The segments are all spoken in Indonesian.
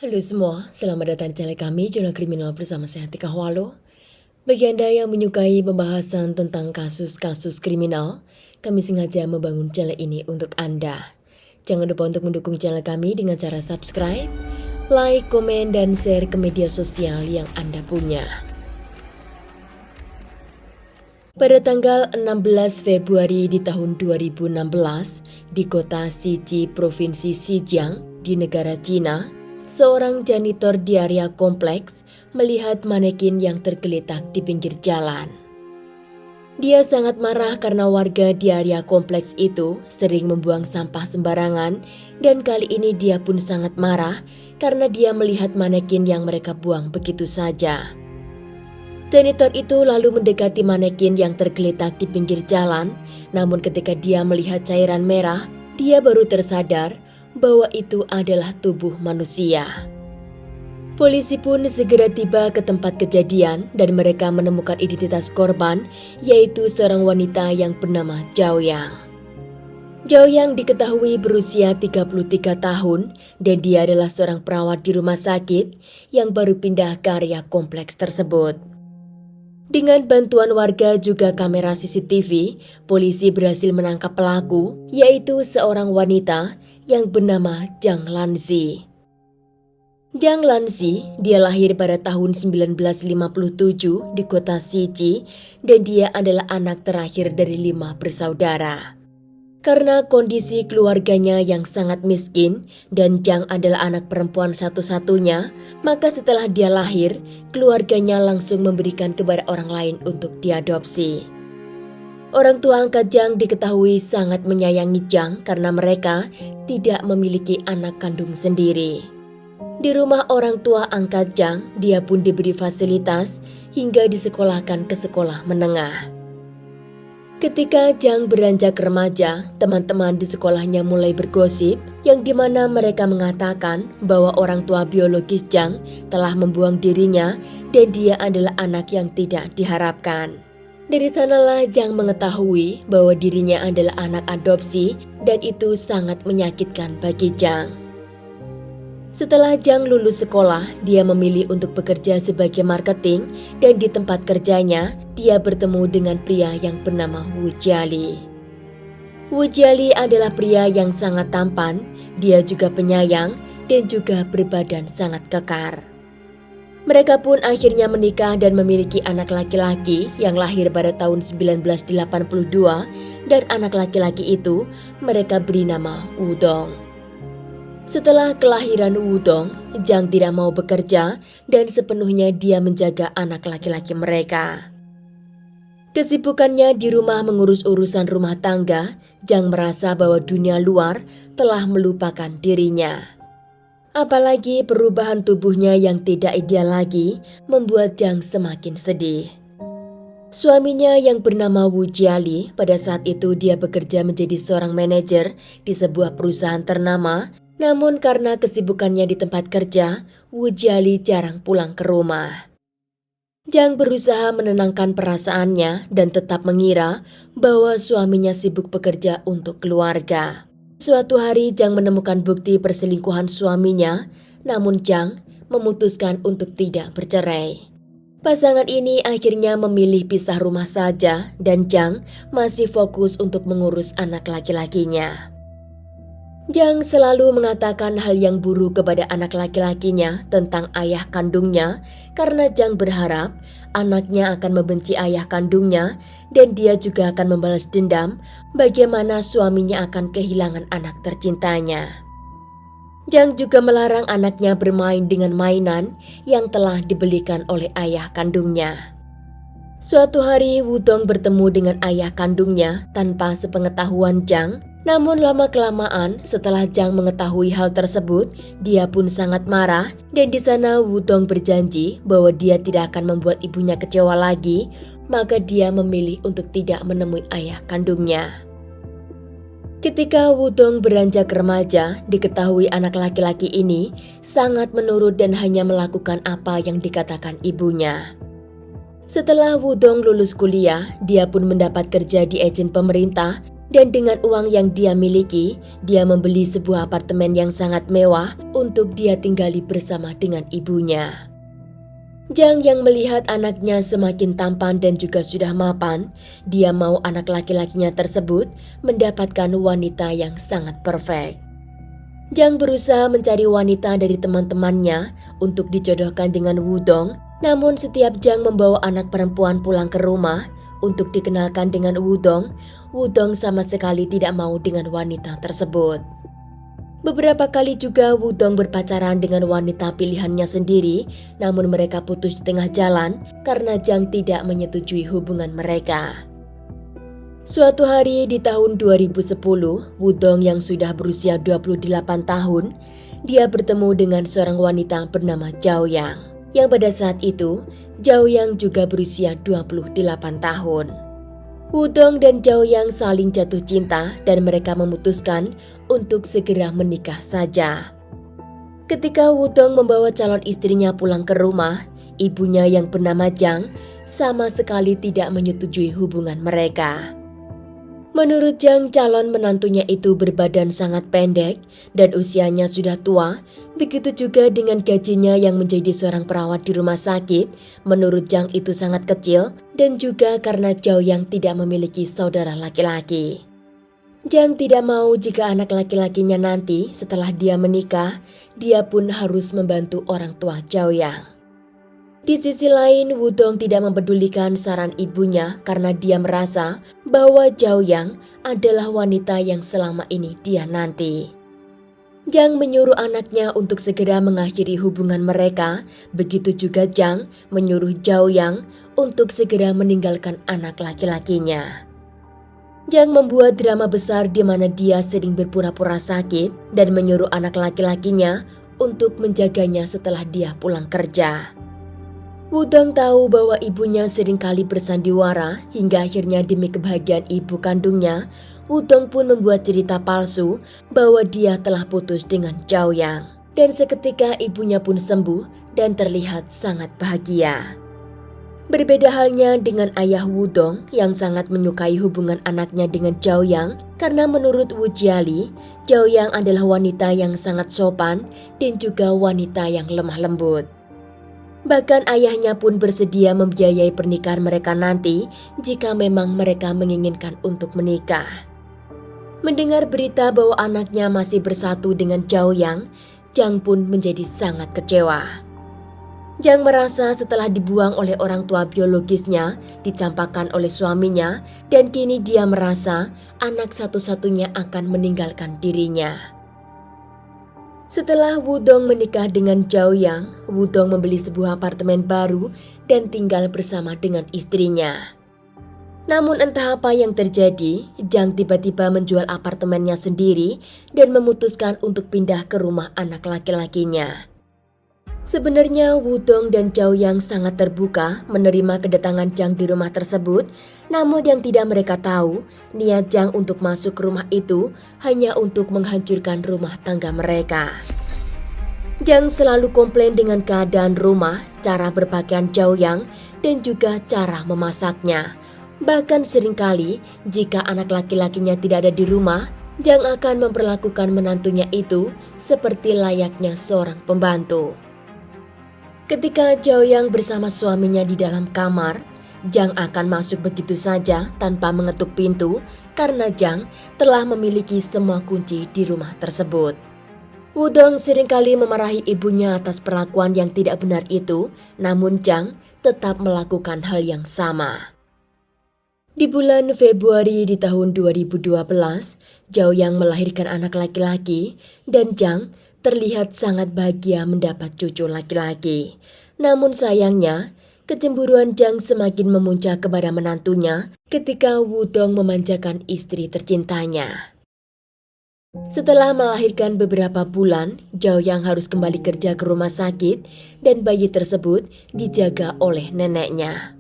Halo semua, selamat datang di channel kami, Jurnal Kriminal bersama saya Tika Hwalo. Bagi Anda yang menyukai pembahasan tentang kasus-kasus kriminal, kami sengaja membangun channel ini untuk Anda. Jangan lupa untuk mendukung channel kami dengan cara subscribe, like, komen, dan share ke media sosial yang Anda punya. Pada tanggal 16 Februari di tahun 2016, di kota Xiji, Provinsi Xinjiang, di negara Cina, seorang janitor di area kompleks melihat manekin yang tergeletak di pinggir jalan. Dia sangat marah karena warga di area kompleks itu sering membuang sampah sembarangan, dan kali ini dia pun sangat marah karena dia melihat manekin yang mereka buang begitu saja. Janitor itu lalu mendekati manekin yang tergeletak di pinggir jalan, namun ketika dia melihat cairan merah, dia baru tersadar bahwa itu adalah tubuh manusia. Polisi pun segera tiba ke tempat kejadian dan mereka menemukan identitas korban, yaitu seorang wanita yang bernama Zhao Yang. Zhao Yang diketahui berusia 33 tahun dan dia adalah seorang perawat di rumah sakit yang baru pindah ke area kompleks tersebut. Dengan bantuan warga juga kamera CCTV, polisi berhasil menangkap pelaku, yaitu seorang wanita yang bernama Zhang Lanzi. Zhang Lanzi, dia lahir pada tahun 1957 di kota Xiji dan dia adalah anak terakhir dari 5 bersaudara. Karena kondisi keluarganya yang sangat miskin dan Zhang adalah anak perempuan satu-satunya, maka setelah dia lahir, keluarganya langsung memberikan kepada orang lain untuk diadopsi. Orang tua angkat Zhang diketahui sangat menyayangi Zhang karena mereka tidak memiliki anak kandung sendiri. Di rumah orang tua angkat Zhang, dia pun diberi fasilitas hingga disekolahkan ke sekolah menengah. Ketika Zhang beranjak remaja, teman-teman di sekolahnya mulai bergosip yang dimana mereka mengatakan bahwa orang tua biologis Zhang telah membuang dirinya dan dia adalah anak yang tidak diharapkan. Dari sanalah Zhang mengetahui bahwa dirinya adalah anak adopsi dan itu sangat menyakitkan bagi Zhang. Setelah Zhang lulus sekolah, dia memilih untuk bekerja sebagai marketing dan di tempat kerjanya, dia bertemu dengan pria yang bernama Wu Jiali. Wu Jiali adalah pria yang sangat tampan, dia juga penyayang dan juga berbadan sangat kekar. Mereka pun akhirnya menikah dan memiliki anak laki-laki yang lahir pada tahun 1982 dan anak laki-laki itu mereka beri nama Wudong. Setelah kelahiran Wudong, Zhang tidak mau bekerja dan sepenuhnya dia menjaga anak laki-laki mereka. Kesibukannya di rumah mengurus urusan rumah tangga, Zhang merasa bahwa dunia luar telah melupakan dirinya. Apalagi perubahan tubuhnya yang tidak ideal lagi membuat Zhang semakin sedih. Suaminya yang bernama Wu Jiali, pada saat itu dia bekerja menjadi seorang manajer di sebuah perusahaan ternama. Namun karena kesibukannya di tempat kerja, Wu Jiali jarang pulang ke rumah. Zhang berusaha menenangkan perasaannya dan tetap mengira bahwa suaminya sibuk bekerja untuk keluarga. Suatu hari Zhang menemukan bukti perselingkuhan suaminya, namun Zhang memutuskan untuk tidak bercerai. Pasangan ini akhirnya memilih pisah rumah saja dan Zhang masih fokus untuk mengurus anak laki-lakinya. Zhang selalu mengatakan hal yang buruk kepada anak laki-lakinya tentang ayah kandungnya karena Zhang berharap anaknya akan membenci ayah kandungnya dan dia juga akan membalas dendam bagaimana suaminya akan kehilangan anak tercintanya. Zhang juga melarang anaknya bermain dengan mainan yang telah dibelikan oleh ayah kandungnya. Suatu hari Wudong bertemu dengan ayah kandungnya tanpa sepengetahuan Zhang. Namun lama-kelamaan setelah Zhang mengetahui hal tersebut, dia pun sangat marah dan di sana Wudong berjanji bahwa dia tidak akan membuat ibunya kecewa lagi, maka dia memilih untuk tidak menemui ayah kandungnya. Ketika Wudong beranjak remaja, diketahui anak laki-laki ini sangat menurut dan hanya melakukan apa yang dikatakan ibunya. Setelah Wudong lulus kuliah, dia pun mendapat kerja di agen pemerintah Dan dengan uang yang dia miliki, dia membeli sebuah apartemen yang sangat mewah untuk dia tinggali bersama dengan ibunya. Jang yang melihat anaknya semakin tampan dan juga sudah mapan, dia mau anak laki-lakinya tersebut mendapatkan wanita yang sangat perfect. Jang berusaha mencari wanita dari teman-temannya untuk dijodohkan dengan Wudong, namun setiap Jang membawa anak perempuan pulang ke rumah untuk dikenalkan dengan Wudong, Wudong sama sekali tidak mau dengan wanita tersebut. Beberapa kali juga Wudong berpacaran dengan wanita pilihannya sendiri, namun mereka putus di tengah jalan karena Jang tidak menyetujui hubungan mereka. Suatu hari di tahun 2010, Wudong yang sudah berusia 28 tahun, dia bertemu dengan seorang wanita bernama Zhao Yang, yang pada saat itu Zhao Yang juga berusia 28 tahun. Wudong dan Zhao Yang saling jatuh cinta dan mereka memutuskan untuk segera menikah saja. Ketika Wudong membawa calon istrinya pulang ke rumah, ibunya yang bernama Jang sama sekali tidak menyetujui hubungan mereka. Menurut Jang, calon menantunya itu berbadan sangat pendek dan usianya sudah tua. Begitu juga dengan gajinya yang menjadi seorang perawat di rumah sakit. Menurut Jang itu sangat kecil dan juga karena Zhao Yang tidak memiliki saudara laki-laki. Jang tidak mau jika anak laki-lakinya nanti setelah dia menikah, dia pun harus membantu orang tua Zhao Yang. Di sisi lain, Wudong tidak mempedulikan saran ibunya karena dia merasa bahwa Zhao Yang adalah wanita yang selama ini dia nanti. Jang menyuruh anaknya untuk segera mengakhiri hubungan mereka, begitu juga Jang menyuruh Zhao Yang untuk segera meninggalkan anak laki-lakinya. Jang membuat drama besar di mana dia sering berpura-pura sakit dan menyuruh anak laki-lakinya untuk menjaganya setelah dia pulang kerja. Wudong tahu bahwa ibunya seringkali bersandiwara hingga akhirnya demi kebahagiaan ibu kandungnya, Wudong pun membuat cerita palsu bahwa dia telah putus dengan Zhao Yang. Dan seketika ibunya pun sembuh dan terlihat sangat bahagia. Berbeda halnya dengan ayah Wudong yang sangat menyukai hubungan anaknya dengan Zhao Yang karena menurut Wu Jiali, Zhao Yang adalah wanita yang sangat sopan dan juga wanita yang lemah lembut. Bahkan ayahnya pun bersedia membiayai pernikahan mereka nanti jika memang mereka menginginkan untuk menikah. Mendengar berita bahwa anaknya masih bersatu dengan Zhao Yang, Jang pun menjadi sangat kecewa. Jang merasa setelah dibuang oleh orang tua biologisnya, dicampakkan oleh suaminya, dan kini dia merasa anak satu-satunya akan meninggalkan dirinya. Setelah Wudong menikah dengan Zhao Yang, Wudong membeli sebuah apartemen baru dan tinggal bersama dengan istrinya. Namun entah apa yang terjadi, Jang tiba-tiba menjual apartemennya sendiri dan memutuskan untuk pindah ke rumah anak laki-lakinya. Sebenarnya Wudong dan Zhao Yang sangat terbuka menerima kedatangan Jang di rumah tersebut, namun yang tidak mereka tahu, niat Jang untuk masuk ke rumah itu hanya untuk menghancurkan rumah tangga mereka. Jang selalu komplain dengan keadaan rumah, cara berpakaian Zhao Yang, dan juga cara memasaknya. Bahkan seringkali jika anak laki-lakinya tidak ada di rumah, Jang akan memperlakukan menantunya itu seperti layaknya seorang pembantu. Ketika Zhao Yang bersama suaminya di dalam kamar, Jang akan masuk begitu saja tanpa mengetuk pintu karena Jang telah memiliki semua kunci di rumah tersebut. Wudong seringkali memarahi ibunya atas perlakuan yang tidak benar itu, namun Jang tetap melakukan hal yang sama. Di bulan Februari di tahun 2012, Zhao Yang melahirkan anak laki-laki dan Jang terlihat sangat bahagia mendapat cucu laki-laki. Namun sayangnya, kecemburuan Jang semakin memuncak kepada menantunya ketika Wudong memanjakan istri tercintanya. Setelah melahirkan beberapa bulan, Zhao Yang harus kembali kerja ke rumah sakit dan bayi tersebut dijaga oleh neneknya.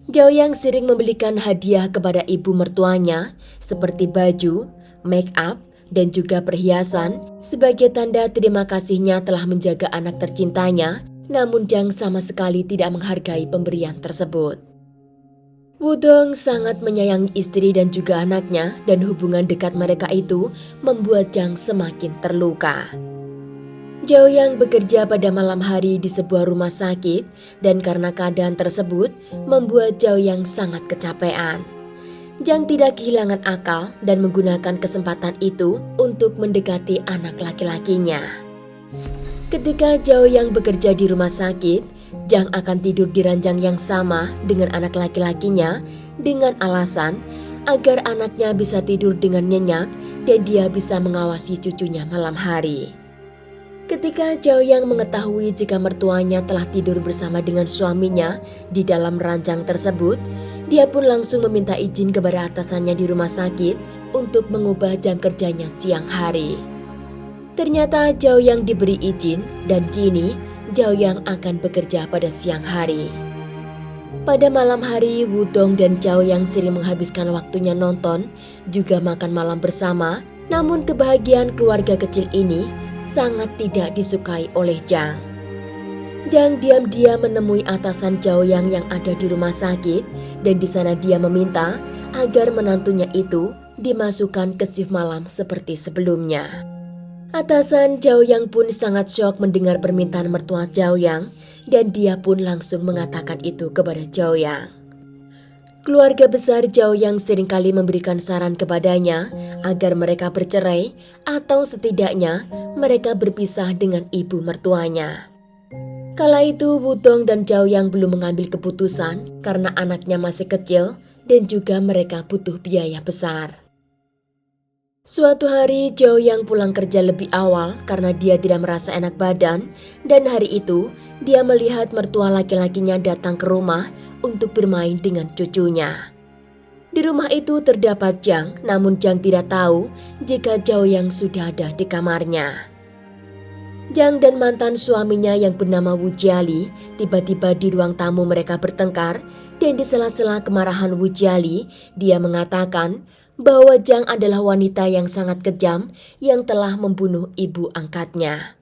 Zhao Yang sering membelikan hadiah kepada ibu mertuanya seperti baju, make up, dan juga perhiasan sebagai tanda terima kasihnya telah menjaga anak tercintanya, namun Jang sama sekali tidak menghargai pemberian tersebut. Wudong sangat menyayangi istri dan juga anaknya, dan hubungan dekat mereka itu membuat Jang semakin terluka. Zhao Yang bekerja pada malam hari di sebuah rumah sakit, dan karena keadaan tersebut membuat Zhao Yang sangat kecapean. Jang tidak kehilangan akal dan menggunakan kesempatan itu untuk mendekati anak laki-lakinya. Ketika Zhao Yang bekerja di rumah sakit, Jang akan tidur di ranjang yang sama dengan anak laki-lakinya dengan alasan agar anaknya bisa tidur dengan nyenyak dan dia bisa mengawasi cucunya malam hari. Ketika Zhao Yang mengetahui jika mertuanya telah tidur bersama dengan suaminya di dalam ranjang tersebut, dia pun langsung meminta izin kepada atasannya di rumah sakit untuk mengubah jam kerjanya siang hari. Ternyata Zhao Yang diberi izin dan kini Zhao Yang akan bekerja pada siang hari. Pada malam hari, Wudong dan Zhao Yang sering menghabiskan waktunya nonton, juga makan malam bersama. Namun kebahagiaan keluarga kecil ini sangat tidak disukai oleh Jang. Jang diam-diam menemui atasan Zhao Yang yang ada di rumah sakit, dan di sana dia meminta agar menantunya itu dimasukkan ke shift malam seperti sebelumnya. Atasan Zhao Yang pun sangat syok mendengar permintaan mertua Zhao Yang, dan dia pun langsung mengatakan itu kepada Zhao Yang. Keluarga besar Zhao Yang seringkali memberikan saran kepadanya agar mereka bercerai atau setidaknya mereka berpisah dengan ibu mertuanya. Kala itu Wudong dan Zhao Yang belum mengambil keputusan karena anaknya masih kecil dan juga mereka butuh biaya besar. Suatu hari Zhao Yang pulang kerja lebih awal karena dia tidak merasa enak badan, dan hari itu dia melihat mertua laki-lakinya datang ke rumah untuk bermain dengan cucunya. Di rumah itu terdapat Jang, namun Jang tidak tahu jika Zhao Yang sudah ada di kamarnya. Jang dan mantan suaminya yang bernama Wu Jiali tiba-tiba di ruang tamu mereka bertengkar, dan di sela-sela kemarahan Wu Jiali dia mengatakan bahwa Jang adalah wanita yang sangat kejam yang telah membunuh ibu angkatnya.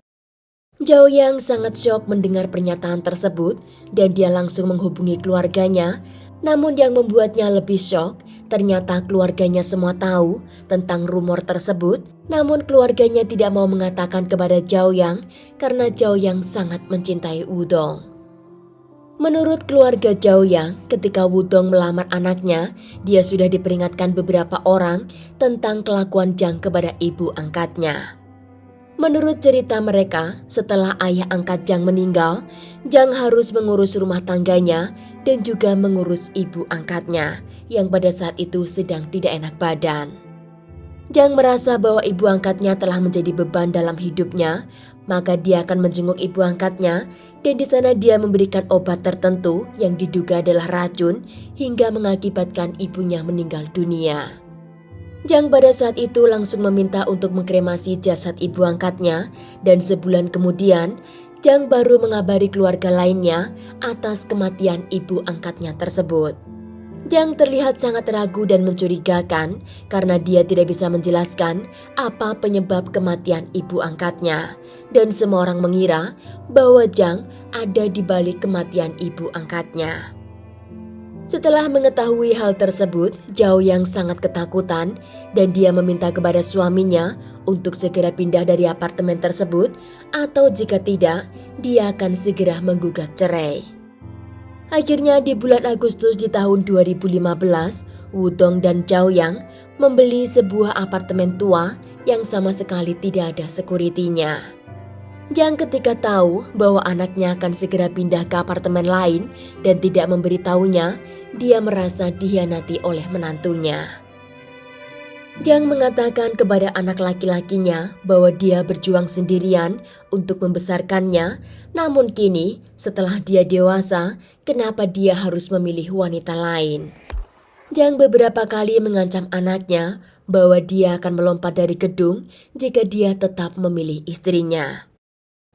Zhao Yang sangat syok mendengar pernyataan tersebut dan dia langsung menghubungi keluarganya. Namun yang membuatnya lebih syok, ternyata keluarganya semua tahu tentang rumor tersebut. Namun keluarganya tidak mau mengatakan kepada Zhao Yang karena Zhao Yang sangat mencintai Wudong. Menurut keluarga Zhao Yang, ketika Wudong melamar anaknya, dia sudah diperingatkan beberapa orang tentang kelakuan Jang kepada ibu angkatnya. Menurut cerita mereka, setelah ayah angkat Jang meninggal, Jang harus mengurus rumah tangganya dan juga mengurus ibu angkatnya yang pada saat itu sedang tidak enak badan. Jang merasa bahwa ibu angkatnya telah menjadi beban dalam hidupnya, maka dia akan menjenguk ibu angkatnya, dan di sana dia memberikan obat tertentu yang diduga adalah racun hingga mengakibatkan ibunya meninggal dunia. Jang pada saat itu langsung meminta untuk mengkremasi jasad ibu angkatnya, dan sebulan kemudian Jang baru mengabari keluarga lainnya atas kematian ibu angkatnya tersebut. Jang terlihat sangat ragu dan mencurigakan karena dia tidak bisa menjelaskan apa penyebab kematian ibu angkatnya, dan semua orang mengira bahwa Jang ada di balik kematian ibu angkatnya. Setelah mengetahui hal tersebut, Zhao Yang sangat ketakutan dan dia meminta kepada suaminya untuk segera pindah dari apartemen tersebut, atau jika tidak, dia akan segera menggugat cerai. Akhirnya di bulan Agustus di tahun 2015, Wudong dan Zhao Yang membeli sebuah apartemen tua yang sama sekali tidak ada sekuritinya. Jang ketika tahu bahwa anaknya akan segera pindah ke apartemen lain dan tidak memberitahunya, dia merasa dikhianati oleh menantunya. Jang mengatakan kepada anak laki-lakinya bahwa dia berjuang sendirian untuk membesarkannya, namun kini setelah dia dewasa, kenapa dia harus memilih wanita lain? Jang beberapa kali mengancam anaknya bahwa dia akan melompat dari gedung jika dia tetap memilih istrinya.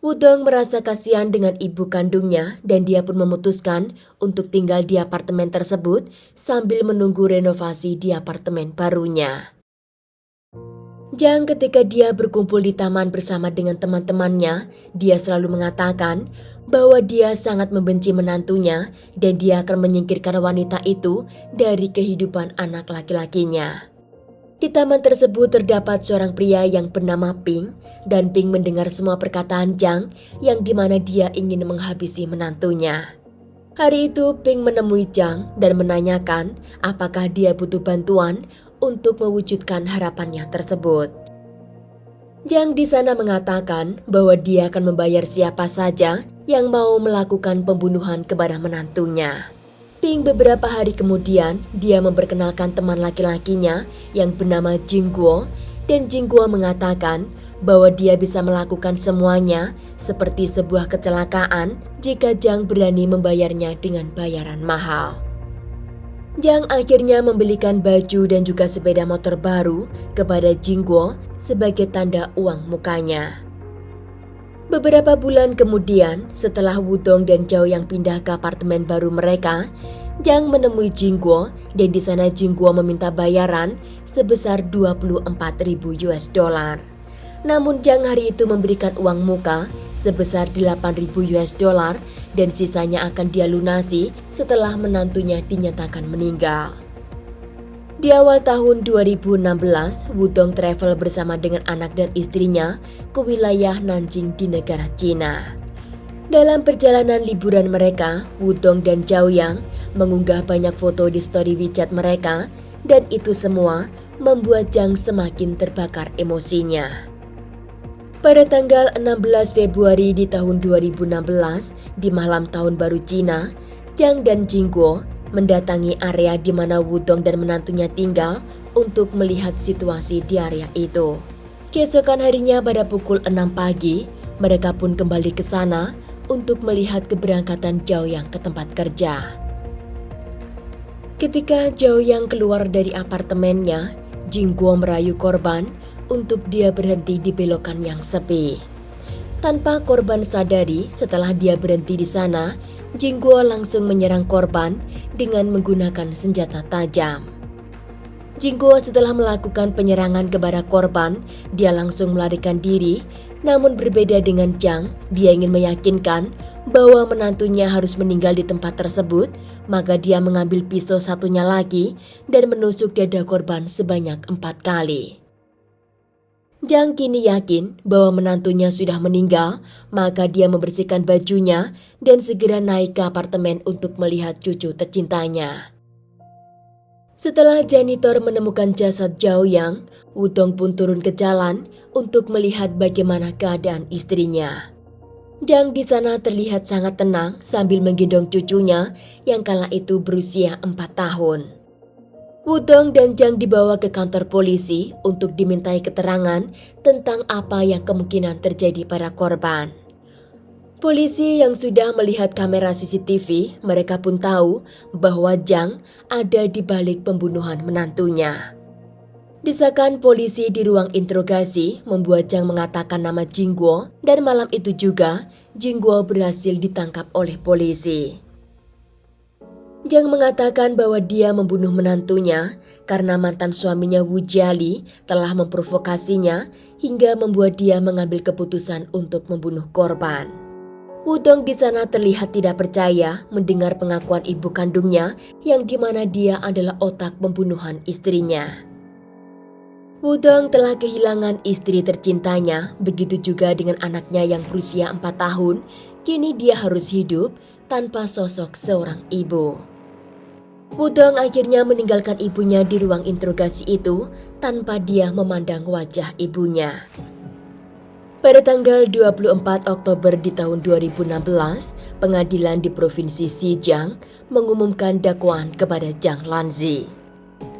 Wudong merasa kasihan dengan ibu kandungnya dan dia pun memutuskan untuk tinggal di apartemen tersebut sambil menunggu renovasi di apartemen barunya. Jang ketika dia berkumpul di taman bersama dengan teman-temannya, dia selalu mengatakan bahwa dia sangat membenci menantunya dan dia akan menyingkirkan wanita itu dari kehidupan anak laki-lakinya. Di taman tersebut terdapat seorang pria yang bernama Ping, dan Ping mendengar semua perkataan Jiang yang dimana dia ingin menghabisi menantunya. Hari itu Ping menemui Jiang dan menanyakan apakah dia butuh bantuan untuk mewujudkan harapannya tersebut. Jiang di sana mengatakan bahwa dia akan membayar siapa saja yang mau melakukan pembunuhan kepada menantunya. Ping beberapa hari kemudian, dia memperkenalkan teman laki-lakinya yang bernama Jingguo, dan Jingguo mengatakan bahwa dia bisa melakukan semuanya seperti sebuah kecelakaan jika Jiang berani membayarnya dengan bayaran mahal. Jiang akhirnya membelikan baju dan juga sepeda motor baru kepada Jingguo sebagai tanda uang mukanya. Beberapa bulan kemudian, setelah Wudong dan Zhao yang pindah ke apartemen baru mereka, Jiang menemui Jingguo dan di sana Jingguo meminta bayaran sebesar 24.000 US dollar. Namun Jiang hari itu memberikan uang muka sebesar 8.000 US dollar dan sisanya akan dia lunasi setelah menantunya dinyatakan meninggal. Di awal tahun 2016, Wudong travel bersama dengan anak dan istrinya ke wilayah Nanjing di negara Cina. Dalam perjalanan liburan mereka, Wudong dan Zhao Yang mengunggah banyak foto di story WeChat mereka, dan itu semua membuat Jiang semakin terbakar emosinya. Pada tanggal 16 Februari di tahun 2016, di malam tahun baru Cina, Jiang dan Jingguo mendatangi area di mana Wudong dan menantunya tinggal untuk melihat situasi di area itu. Keesokan harinya pada pukul 6 pagi, mereka pun kembali ke sana untuk melihat keberangkatan Zhao Yang ke tempat kerja. Ketika Zhao Yang keluar dari apartemennya, Jingguo merayu korban untuk dia berhenti di belokan yang sepi. Tanpa korban sadari, setelah dia berhenti di sana, Jingguo langsung menyerang korban dengan menggunakan senjata tajam. Jingguo setelah melakukan penyerangan kepada korban, dia langsung melarikan diri. Namun berbeda dengan Jiang, dia ingin meyakinkan bahwa menantunya harus meninggal di tempat tersebut, maka dia mengambil pisau satunya lagi dan menusuk dada korban sebanyak 4 kali. Jiang kini yakin bahwa menantunya sudah meninggal, maka dia membersihkan bajunya dan segera naik ke apartemen untuk melihat cucu tercintanya. Setelah janitor menemukan jasad Zhao Yang, Wudong pun turun ke jalan untuk melihat bagaimana keadaan istrinya. Jiang di sana terlihat sangat tenang sambil menggendong cucunya yang kala itu berusia 4 tahun. Wudong dan Jiang dibawa ke kantor polisi untuk dimintai keterangan tentang apa yang kemungkinan terjadi pada korban. Polisi yang sudah melihat kamera CCTV, mereka pun tahu bahwa Jiang ada di balik pembunuhan menantunya. Desakan polisi di ruang interogasi membuat Jiang mengatakan nama Jingguo, dan malam itu juga Jingguo berhasil ditangkap oleh polisi. Jiang mengatakan bahwa dia membunuh menantunya karena mantan suaminya Wu Jiali telah memprovokasinya hingga membuat dia mengambil keputusan untuk membunuh korban. Wudong di sana terlihat tidak percaya mendengar pengakuan ibu kandungnya yang dimana dia adalah otak pembunuhan istrinya. Wudong telah kehilangan istri tercintanya, begitu juga dengan anaknya yang berusia 4 tahun. Kini dia harus hidup tanpa sosok seorang ibu. Wudong akhirnya meninggalkan ibunya di ruang interogasi itu tanpa dia memandang wajah ibunya. Pada tanggal 24 Oktober di tahun 2016, pengadilan di Provinsi Zhejiang mengumumkan dakwaan kepada Jiang Lanzi.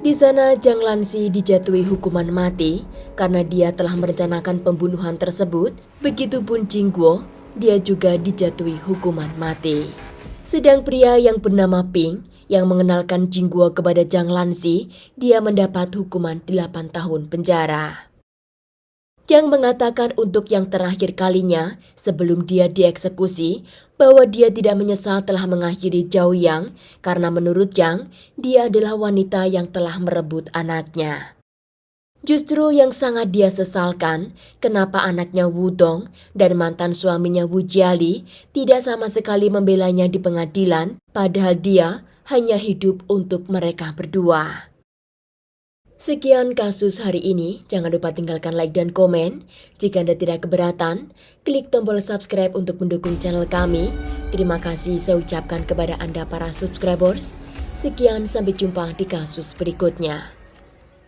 Di sana Jiang Lanzi dijatuhi hukuman mati karena dia telah merencanakan pembunuhan tersebut, begitupun Jingguo, dia juga dijatuhi hukuman mati. Sedang pria yang bernama Ping yang mengenalkan Jingguo kepada Jiang Lanzi, dia mendapat hukuman 8 tahun penjara. Jiang mengatakan untuk yang terakhir kalinya sebelum dia dieksekusi bahwa dia tidak menyesal telah mengakhiri Zhao Yang karena menurut Jiang dia adalah wanita yang telah merebut anaknya. Justru yang sangat dia sesalkan, kenapa anaknya Wudong dan mantan suaminya Wu Jiali tidak sama sekali membelanya di pengadilan, padahal dia hanya hidup untuk mereka berdua. Sekian kasus hari ini, jangan lupa tinggalkan like dan komen. Jika Anda tidak keberatan, klik tombol subscribe untuk mendukung channel kami. Terima kasih saya ucapkan kepada Anda para subscribers. Sekian, sampai jumpa di kasus berikutnya.